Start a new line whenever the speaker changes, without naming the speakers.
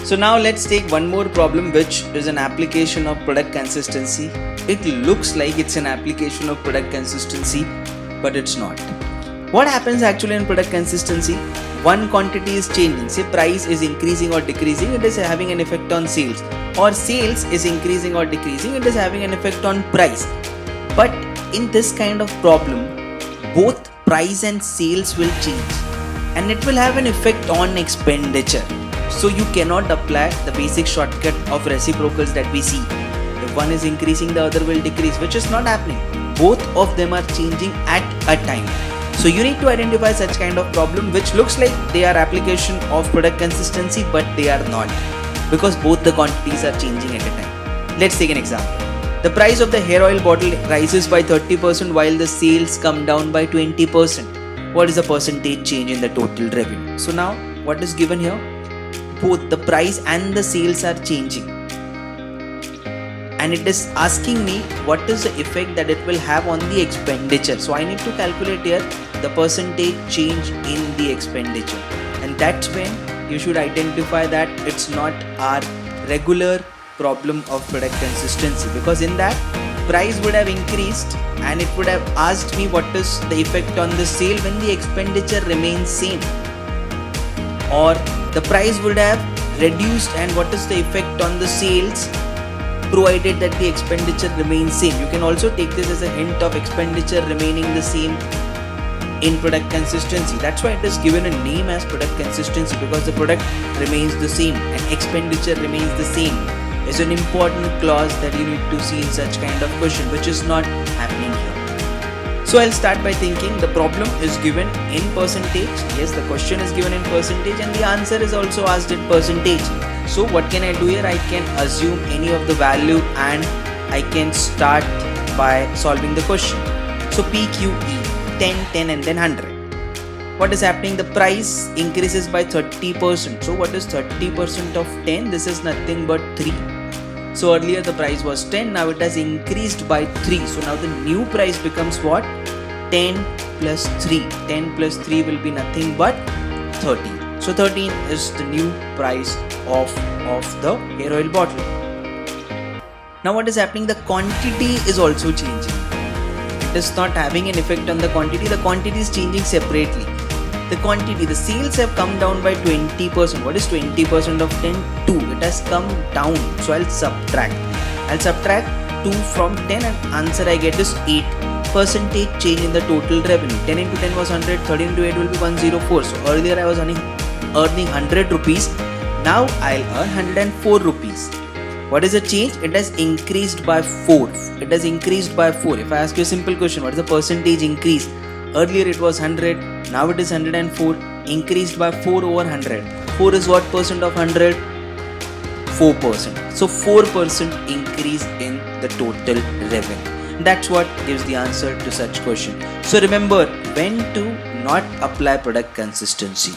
So now let's take one more problem, which is an application of product consistency. It looks like it's an application of product consistency, but it's not. What happens actually in product consistency? One quantity is changing, say price is increasing or decreasing, it is having an effect on sales, or sales is increasing or decreasing, it is having an effect on price. But in this kind of problem, both price and sales will change, and it will have an effect on expenditure. So you cannot apply the basic shortcut of reciprocals that we see. If one is increasing, the other will decrease, which is not happening. Both of them are changing at a time. So you need to identify such kind of problem which looks like they are application of product consistency, but they are not, because both the quantities are changing at a time. Let's take an example. The price of the hair oil bottle rises by 30% while the sales come down by 20%. What is the percentage change in the total revenue? So now what is given here? Both the price and the sales are changing, and it is asking me what is the effect that it will have on the expenditure. So I need to calculate here the percentage change in the expenditure, and that's when you should identify that it's not our regular problem of product consistency, because in that price would have increased and it would have asked me what is the effect on the sale when the expenditure remains same, or the price would have reduced and what is the effect on the sales provided that the expenditure remains same. You can also take this as a hint of expenditure remaining the same in product consistency. That's why it is given a name as product consistency, because the product remains the same and expenditure remains the same. It's an important clause that you need to see in such kind of question, which is not happening here. So I'll start by thinking the problem is given in percentage. Yes, the question is given in percentage and the answer is also asked in percentage. So what can I do here? I can assume any of the value and I can start by solving the question. So PQE 10, 10 and then 100. What is happening? The price increases by 30%. So what is 30% of 10? This is nothing but 3. So earlier the price was 10, now it has increased by 3. So now the new price becomes what? 10 plus 3. 10 plus 3 will be nothing but 13. So 13 is the new price of the hair oil bottle. Now what is happening? The quantity is also changing. It is not having an effect on the quantity. The quantity is changing separately. The sales have come down by 20%. What is 20% of 10? 2. It has come down. So I'll subtract 2 from 10 and answer I get is 8. Percentage change in the total revenue. 10 into 10 was 100. 13 into 8 will be 104. So earlier I was earning 100 rupees. Now I'll earn 104 rupees. What is the change? It has increased by 4. It has increased by 4. If I ask you a simple question, what is the percentage increase? Earlier it was 100, now it is 104, increased by 4 over 100. 4 is what percent of 100? 4%. So 4% increase in the total revenue. That's what gives the answer to such question. So remember when to not apply product consistency.